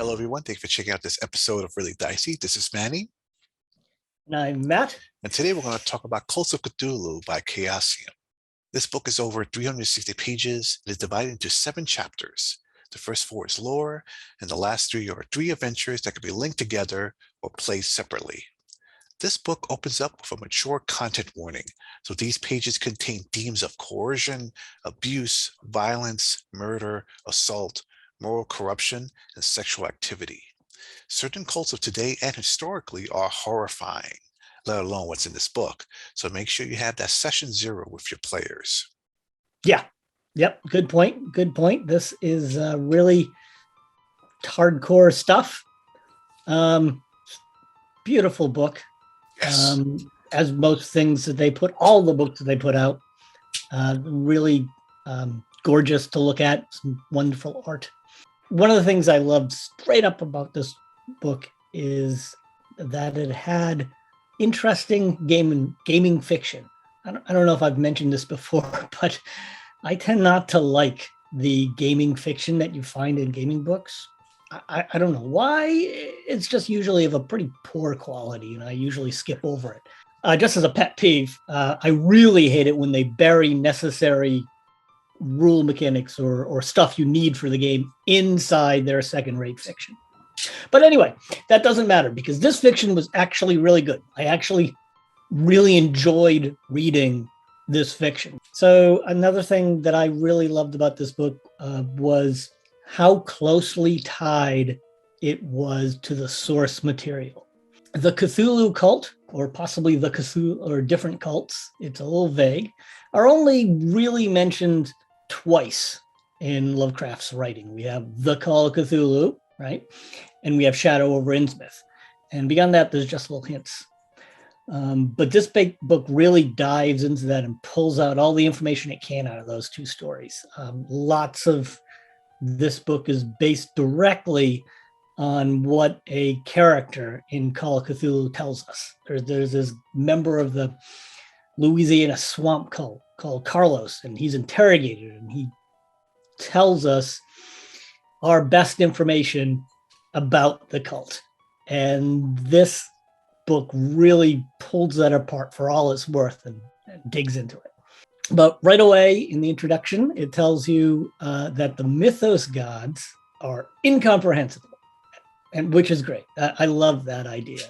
Hello, everyone. Thank you for checking out this episode of Really Dicey. This is Manny, And I'm Matt. and today we're going to talk about Call of Cthulhu by Chaosium. This book is over 360 pages. It is divided into 7 chapters. The first 4 is lore, and the last 3 are 3 adventures that can be linked together or played separately. This book opens up with a mature content warning, so these pages contain themes of coercion, abuse, violence, murder, assault, moral corruption, and sexual activity. Certain cults of today and historically are horrifying, let alone what's in this book. So make sure you have that session 0 with your players. Yeah. Yep. Good point. Good point. This is really hardcore stuff. Beautiful book. Yes. As most things that they put, all the books that they put out, really gorgeous to look at. Some wonderful art. One of the things I loved straight up about this book is that it had interesting gaming fiction. I don't know if I've mentioned this before, but I tend not to like the gaming fiction that you find in gaming books. I don't know why. It's just usually of a pretty poor quality, and I usually skip over it. Just as a pet peeve, I really hate it when they bury necessary rule mechanics or stuff you need for the game inside their second-rate fiction. But anyway, that doesn't matter because this fiction was actually really good. I actually really enjoyed reading this fiction. So another thing that I really loved about this book was how closely tied it was to the source material. The Cthulhu cult, or possibly the Cthulhu or different cults, it's a little vague, are only really mentioned twice in Lovecraft's writing. We have the Call of Cthulhu, right? And we have Shadow over Innsmouth. And beyond that, there's just little hints. But this big book really dives into that and pulls out all the information it can out of those 2 stories. Lots of this book is based directly on what a character in Call of Cthulhu tells us. There's this member of the Louisiana swamp cult called Carlos, and he's interrogated, and he tells us our best information about the cult. And this book really pulls that apart for all it's worth and digs into it. But right away in the introduction, it tells you that the mythos gods are incomprehensible, and which is great. I love that idea.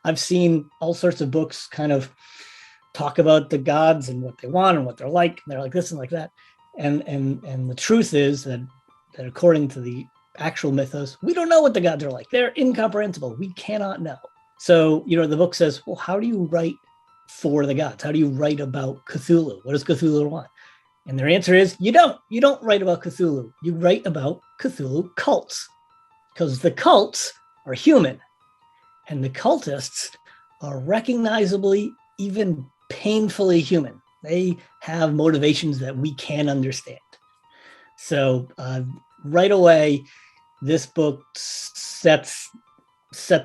I've seen all sorts of books kind of talk about the gods and what they want and what they're like. And they're like this and like that. And the truth is that according to the actual mythos, we don't know what the gods are like. They're incomprehensible. We cannot know. So, the book says, well, how do you write for the gods? How do you write about Cthulhu? What does Cthulhu want? And their answer is, you don't write about Cthulhu. You write about Cthulhu cults, because the cults are human, and the cultists are recognizably, even painfully human. They have motivations that we can't understand. So right away, this book sets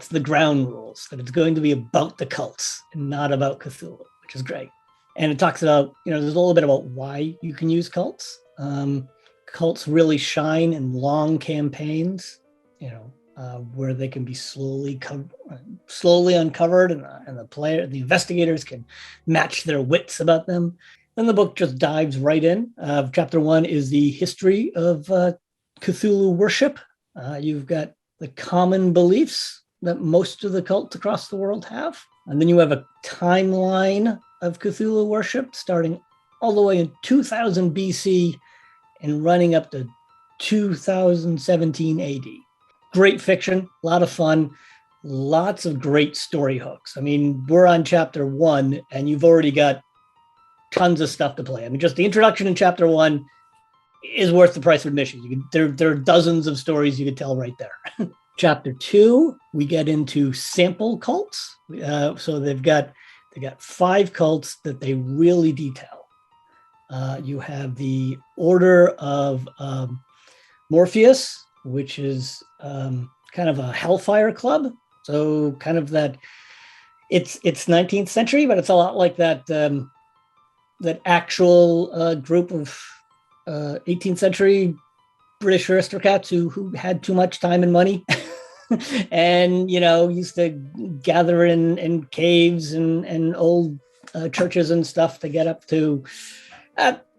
the ground rules that it's going to be about the cults and not about Cthulhu, which is great. And it talks about, there's a little bit about why you can use cults. Cults really shine in long campaigns, where they can be slowly uncovered, and the investigators can match their wits about them. Then the book just dives right in. Chapter 1 is the history of Cthulhu worship. You've got the common beliefs that most of the cults across the world have. And then you have a timeline of Cthulhu worship starting all the way in 2000 BC and running up to 2017 AD. Great fiction, a lot of fun, lots of great story hooks. I mean, we're on chapter 1 and you've already got tons of stuff to play. I mean, just the introduction in chapter 1 is worth the price of admission. There are dozens of stories you could tell right there. Chapter 2, we get into sample cults. So they got 5 cults that they really detail. You have the Order of Morpheus, which is kind of a hellfire club. So kind of that, it's 19th century, but it's a lot like that that actual group of 18th century British aristocrats who had too much time and money and, used to gather in caves and old churches and stuff to get up to,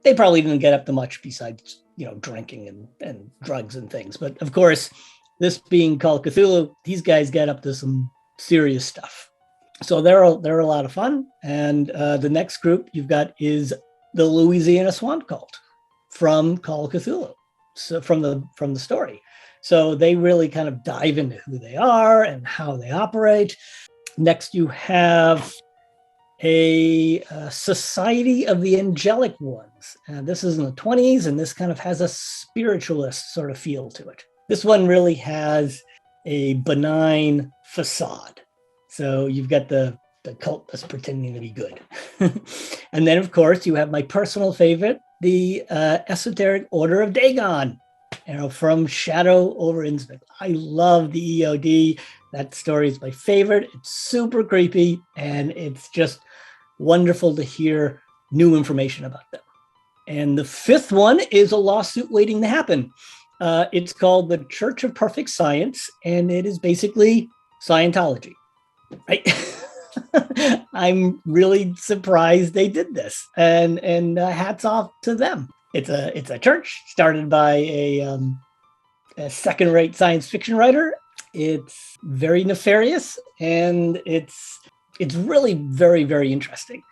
they probably didn't get up to much besides, drinking and drugs and things. But of course, this being Call of Cthulhu, these guys get up to some serious stuff. So they're a lot of fun. And the next group you've got is the Louisiana Swamp Cult from Call of Cthulhu. So from the story. So they really kind of dive into who they are and how they operate. Next, you have a Society of the Angelic Ones. This is in the 20s, and this kind of has a spiritualist sort of feel to it. This one really has a benign facade. So you've got the cult that's pretending to be good. And then, of course, you have my personal favorite, the Esoteric Order of Dagon, from Shadow over Innsmouth. I love the EOD. That story is my favorite. It's super creepy, and it's just wonderful to hear new information about them. And the fifth one is a lawsuit waiting to happen. It's called the Church of Perfect Science, and it is basically Scientology, right? I'm really surprised they did this, and hats off to them. It's a church started by a second-rate science fiction writer. It's very nefarious, and it's really very, very interesting.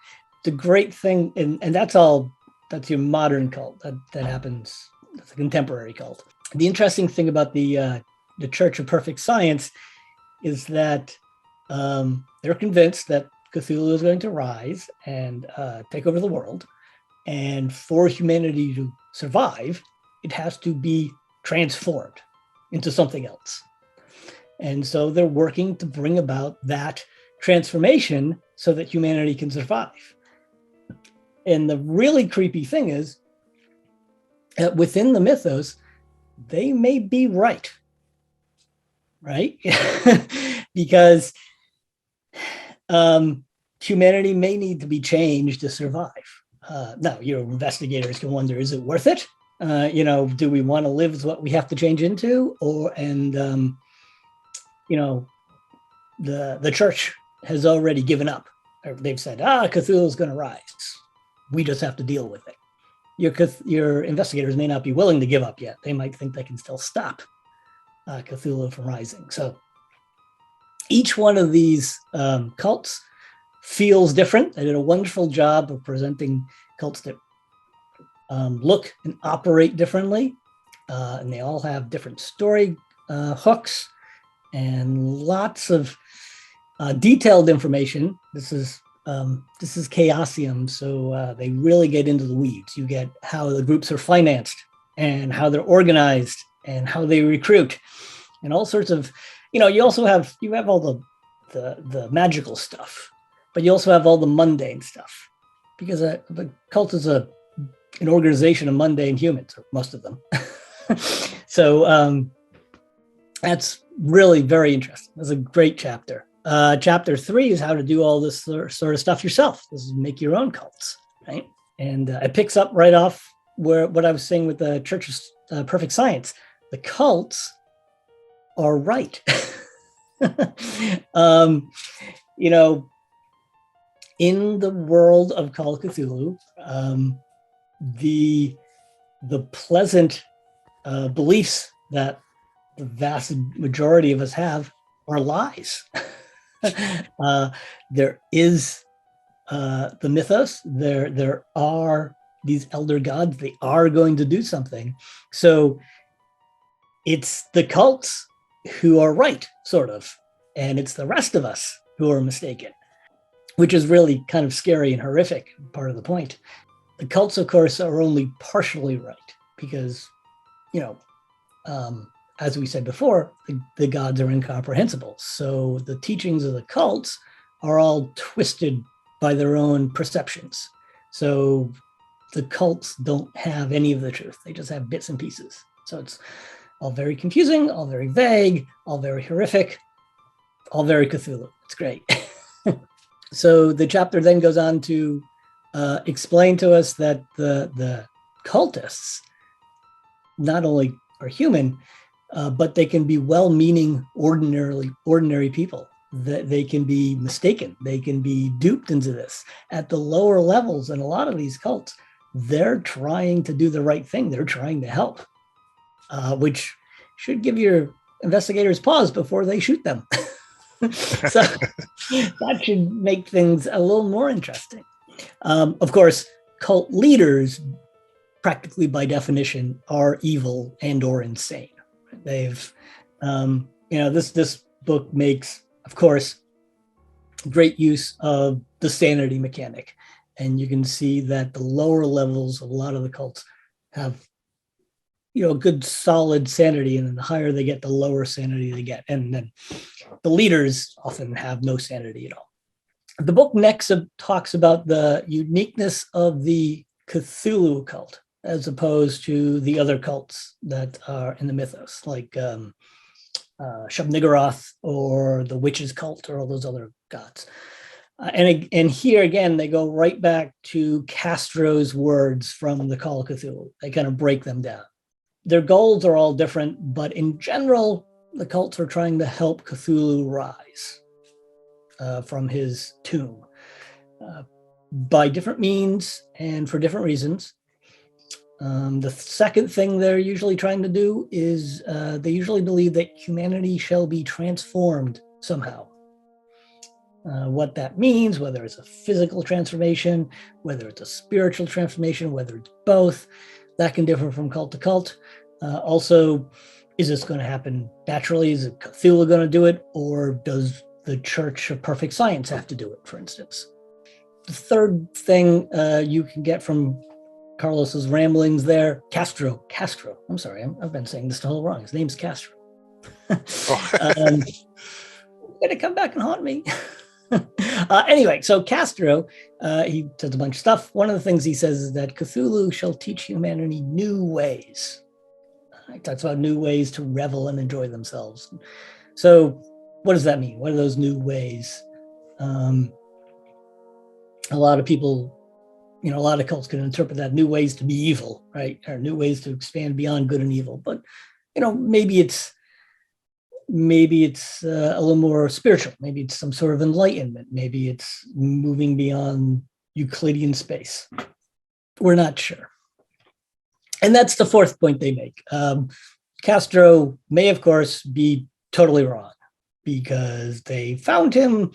The great thing, and that's your modern cult that happens. That's a contemporary cult. The interesting thing about the Church of Perfect Science is that they're convinced that Cthulhu is going to rise and take over the world. And for humanity to survive, it has to be transformed into something else. And so they're working to bring about that transformation so that humanity can survive. And the really creepy thing is that within the mythos, they may be right? Because humanity may need to be changed to survive. Now, investigators can wonder, is it worth it? Do we want to live with what we have to change into? The church has already given up. They've said, Cthulhu is going to rise. We just have to deal with it. Your investigators may not be willing to give up yet. They might think they can still stop Cthulhu from rising. So each one of these cults feels different. They did a wonderful job of presenting cults that look and operate differently. And they all have different story hooks and lots of detailed information. This is Chaosium, so they really get into the weeds. You get how the groups are financed and how they're organized and how they recruit and all sorts of, you also have all the magical stuff, but you also have all the mundane stuff, because the cult is an organization of mundane humans, or most of them. So that's really very interesting. That's a great chapter. Chapter 3 is how to do all this sort of stuff yourself. This is make your own cults, right? And it picks up right off what I was saying with the Church of Perfect Science. The cults are right. In the world of Call of Cthulhu, the pleasant beliefs that the vast majority of us have are lies. There is the mythos. There are these elder gods. They are going to do something. So it's the cults who are right, sort of, and it's the rest of us who are mistaken, which is really kind of scary and horrific. Part of the point. The cults, of course, are only partially right because, as we said before, the gods are incomprehensible. So the teachings of the cults are all twisted by their own perceptions. So the cults don't have any of the truth. They just have bits and pieces. So it's all very confusing, all very vague, all very horrific, all very Cthulhu. It's great. So the chapter then goes on to explain to us that the cultists not only are human, but they can be well-meaning, ordinary people. That they can be mistaken. They can be duped into this. At the lower levels in a lot of these cults, they're trying to do the right thing. They're trying to help, which should give your investigators pause before they shoot them. So that should make things a little more interesting. Of course, cult leaders, practically by definition, are evil and or insane. They've, this book makes, of course, great use of the sanity mechanic. And you can see that the lower levels of a lot of the cults have, good solid sanity. And then the higher they get, the lower sanity they get. And then the leaders often have no sanity at all. The book next talks about the uniqueness of the Cthulhu cult, as opposed to the other cults that are in the mythos, like Shub-Niggurath or the witches cult or all those other gods. And here again, they go right back to Castro's words from the Call of Cthulhu. They kind of break them down. Their goals are all different, but in general, the cults are trying to help Cthulhu rise from his tomb by different means and for different reasons. The second thing they're usually trying to do is they usually believe that humanity shall be transformed somehow. What that means, whether it's a physical transformation, whether it's a spiritual transformation, whether it's both, that can differ from cult to cult. Also, is this going to happen naturally? Is it Cthulhu going to do it? Or does the Church of Perfect Science have to do it, for instance? The third thing you can get from Carlos's ramblings there, Castro. I'm sorry, I've been saying this all wrong. His name's Castro. Going to come back and haunt me. Anyway, so Castro, he says a bunch of stuff. One of the things he says is that Cthulhu shall teach humanity new ways. He talks about new ways to revel and enjoy themselves. So what does that mean? What are those new ways? A lot of people, a lot of cults can interpret that new ways to be evil, right? Or new ways to expand beyond good and evil. But, maybe it's a little more spiritual. Maybe it's some sort of enlightenment. Maybe it's moving beyond Euclidean space. We're not sure. And that's the fourth point they make. Castro may, of course, be totally wrong because they found him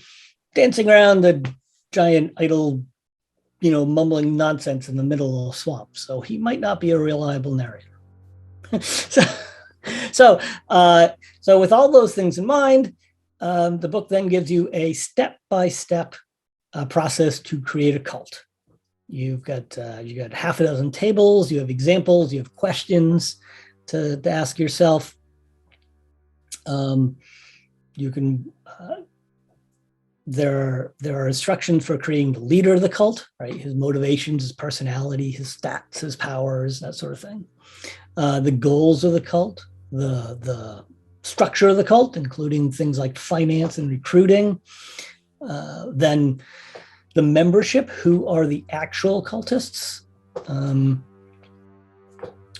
dancing around the giant idol, mumbling nonsense in the middle of a swamp. So he might not be a reliable narrator. So with all those things in mind, the book then gives you a step-by-step process to create a cult. You've got half a dozen tables, you have examples, you have questions to ask yourself. You can there are instructions for creating the leader of the cult, right? His motivations, his personality, his stats, his powers, that sort of thing. The goals of the cult, the structure of the cult, including things like finance and recruiting. Then the membership, who are the actual cultists?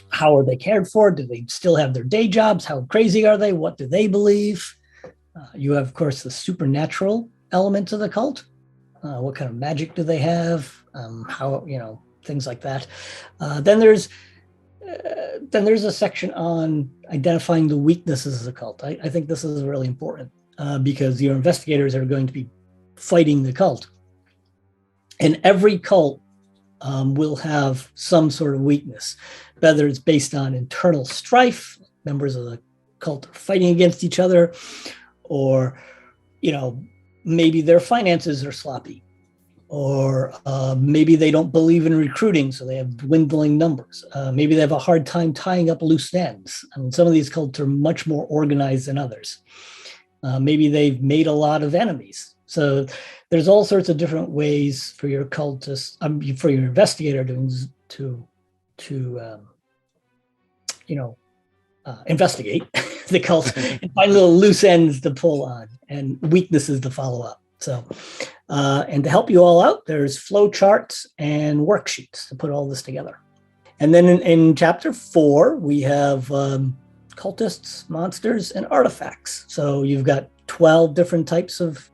How are they cared for? Do they still have their day jobs? How crazy are they? What do they believe? You have, of course, the supernatural elements of the cult. What kind of magic do they have? How, things like that. Then there's a section on identifying the weaknesses of the cult. I think this is really important because your investigators are going to be fighting the cult. And every cult will have some sort of weakness, whether it's based on internal strife, members of the cult are fighting against each other, or, maybe their finances are sloppy, or maybe they don't believe in recruiting, so they have dwindling numbers. Maybe they have a hard time tying up loose ends. I mean, some of these cults are much more organized than others. Maybe they've made a lot of enemies. So there's all sorts of different ways for your cultist, for your investigator to investigate the cult and find little loose ends to pull on and weaknesses to follow up. So, and to help you all out, there's flow charts and worksheets to put all this together. And then in chapter 4, we have cultists, monsters, and artifacts. So you've got 12 different types of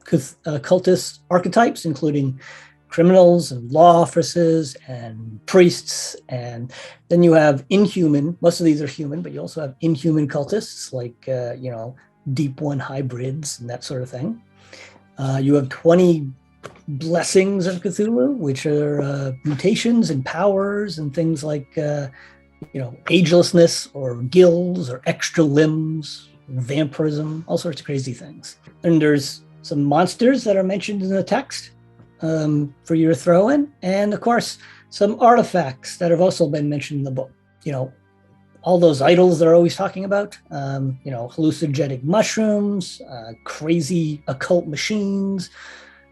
cultist archetypes, including criminals and law officers and priests. And then you have inhuman. Most of these are human, but you also have inhuman cultists, like, Deep One hybrids and that sort of thing. You have 20 blessings of Cthulhu, which are mutations and powers and things like, agelessness or gills or extra limbs, vampirism, all sorts of crazy things. And there's some monsters that are mentioned in the text for you to throw in. And of course, some artifacts that have also been mentioned in the book. All those idols they're always talking about, hallucinogenic mushrooms, crazy occult machines,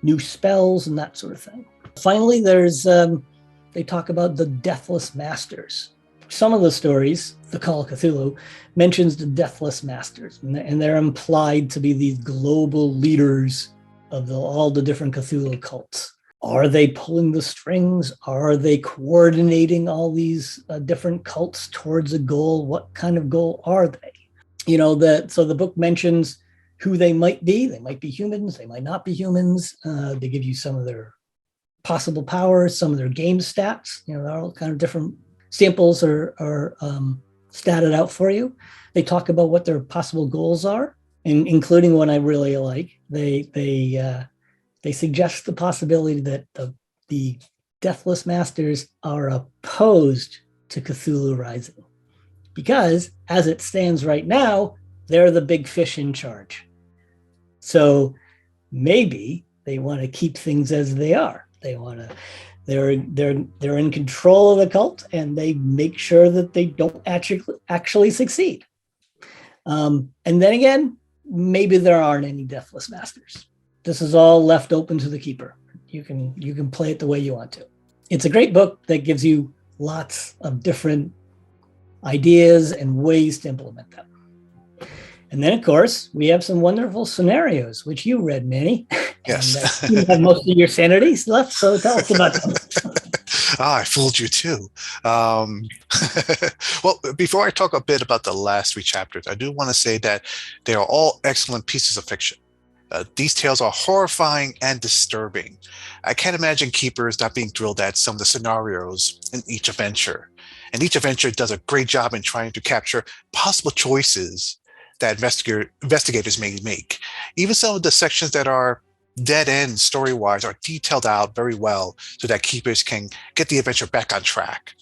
new spells, and that sort of thing. Finally, there's they talk about the Deathless Masters. Some of the stories, the Call of Cthulhu, mentions the Deathless Masters, and they're implied to be these global leaders of all the different Cthulhu cults. Are they pulling the strings? Are they coordinating all these different cults towards a goal? What kind of goal are they? So the book mentions who they might be. They might be humans. They might not be humans. They give you some of their possible powers, some of their game stats. They're all kind of different samples are statted out for you. They talk about what their possible goals are, including one I really like. They suggest the possibility that the Deathless Masters are opposed to Cthulhu Rising, because as it stands right now, they're the big fish in charge. So maybe they want to keep things as they are. They're in control of the cult, and they make sure that they don't actually succeed. And then again, maybe there aren't any Deathless Masters. This is all left open to the keeper. You can play it the way you want to. It's a great book that gives you lots of different ideas and ways to implement them. And then, of course, we have some wonderful scenarios, which you read, Manny. Yes. And you have most of your sanity left, so tell us about them. I fooled you too. Well, before I talk a bit about the last 3 chapters, I do want to say that they are all excellent pieces of fiction. These tales are horrifying and disturbing. I can't imagine keepers not being thrilled at some of the scenarios in each adventure. And each adventure does a great job in trying to capture possible choices that investigators may make. Even some of the sections that are dead end story-wise are detailed out very well so that keepers can get the adventure back on track.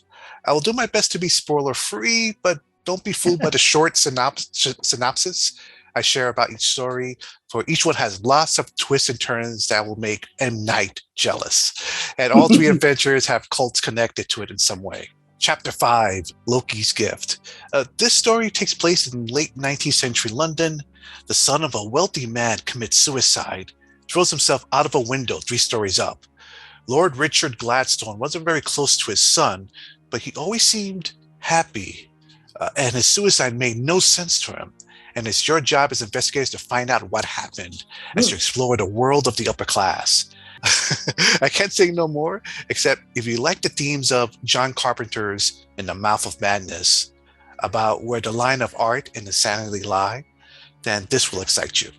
I will do my best to be spoiler-free, but don't be fooled by the short synopsis I share about each story, for each one has lots of twists and turns that will make M. Night jealous. And all 3 adventures have cults connected to it in some way. Chapter 5, Loki's Gift. This story takes place in late 19th century London. The son of a wealthy man commits suicide, throws himself out of a window 3 stories up. Lord Richard Gladstone wasn't very close to his son, but he always seemed happy, and his suicide made no sense to him. And it's your job as investigators to find out what happened as you explore the world of the upper class. I can't say no more, except if you like the themes of John Carpenter's In the Mouth of Madness, about where the line of art and insanity lie, then this will excite you.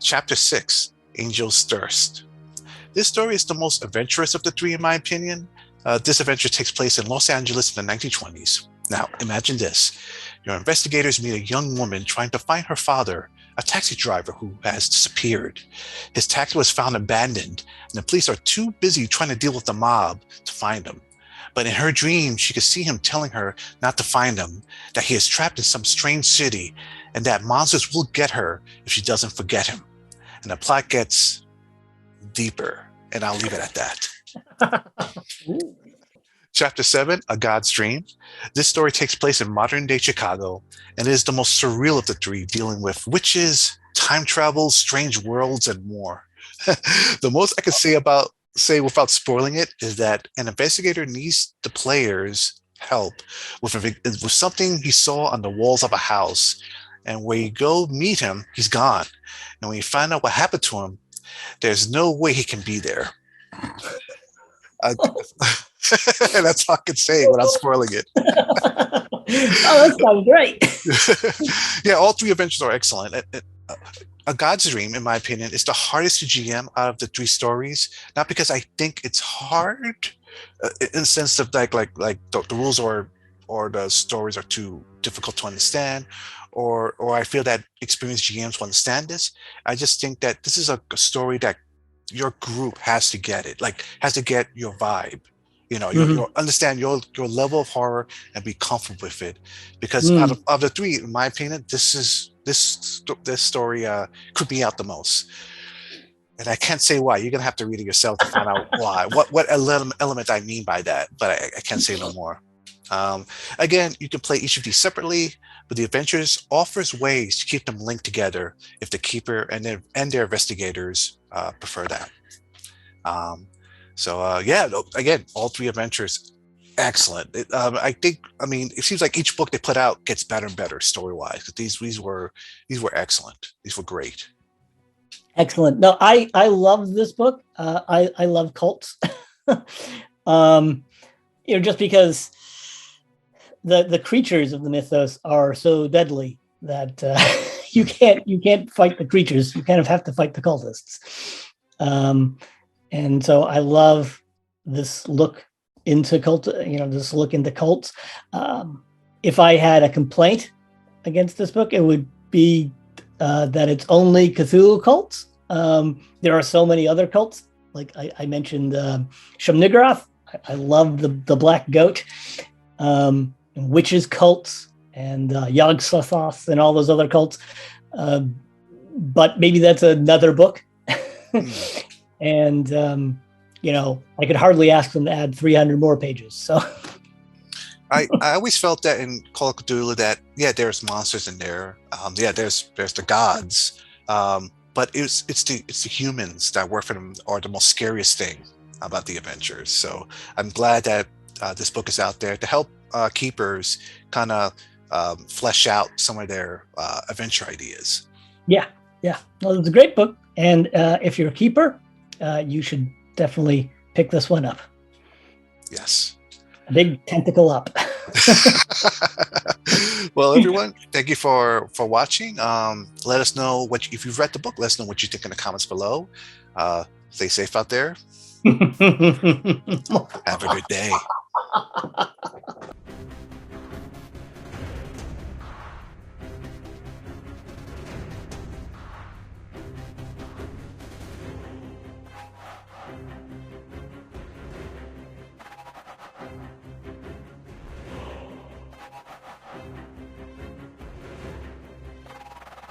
Chapter 6, Angel's Thirst. This story is the most adventurous of the 3, in my opinion. This adventure takes place in Los Angeles in the 1920s. Now, imagine this. Your investigators meet a young woman trying to find her father, a taxi driver who has disappeared. His taxi was found abandoned, and the police are too busy trying to deal with the mob to find him. But in her dream, she could see him telling her not to find him, that he is trapped in some strange city, and that monsters will get her if she doesn't forget him. And the plot gets deeper, and I'll leave it at that. Chapter 7, A God's Dream. This story takes place in modern-day Chicago, and is the most surreal of the 3, dealing with witches, time travel, strange worlds, and more. The most I can say without spoiling it is that an investigator needs the players' help with something he saw on the walls of a house, and when you go meet him, he's gone. And when you find out what happened to him, there's no way he can be there. And that's all I can say without spoiling it. Oh, that sounds great. Yeah, all three adventures are excellent. A God's Dream, in my opinion, is the hardest to GM out of the three stories. Not because I think it's hard, in the sense of the rules or the stories are too difficult to understand, or I feel that experienced GMs will understand this. I just think that this is a story that your group has to get it, like has to get your vibe. You'll understand your level of horror and be comfortable with it. Because out of the three, in my opinion, this story creeped me out the most. And I can't say why. You're gonna have to read it yourself to find out why. What element I mean by that, but I can't say no more. Again, you can play each of these separately, but the adventures offers ways to keep them linked together if the keeper and their investigators prefer that. Again, all three adventures, excellent. It seems like each book they put out gets better and better story-wise. These were excellent. These were great. Excellent. No, I love this book. I love cults. Just because the creatures of the mythos are so deadly that you can't fight the creatures. You kind of have to fight the cultists. And so I love this look into cults. If I had a complaint against this book, it would be that it's only Cthulhu cults. There are so many other cults. Like I mentioned Shum-Niggurath. I love the Black Goat, witches cults, and Yog-Sothoth and all those other cults. But maybe that's another book. And, I could hardly ask them to add 300 more pages. So I always felt that in Call of Cthulhu that, there's monsters in there. There's the gods. But it's the humans that work for them are the most scariest thing about the adventures. So I'm glad that this book is out there to help keepers kind of flesh out some of their adventure ideas. Yeah. Well, it's a great book. And if you're a keeper, you should definitely pick this one up. Yes. A big tentacle up. Well, everyone, thank you for watching. Let us know if you've read the book. Let us know what you think in the comments below. Stay safe out there. Have a good day.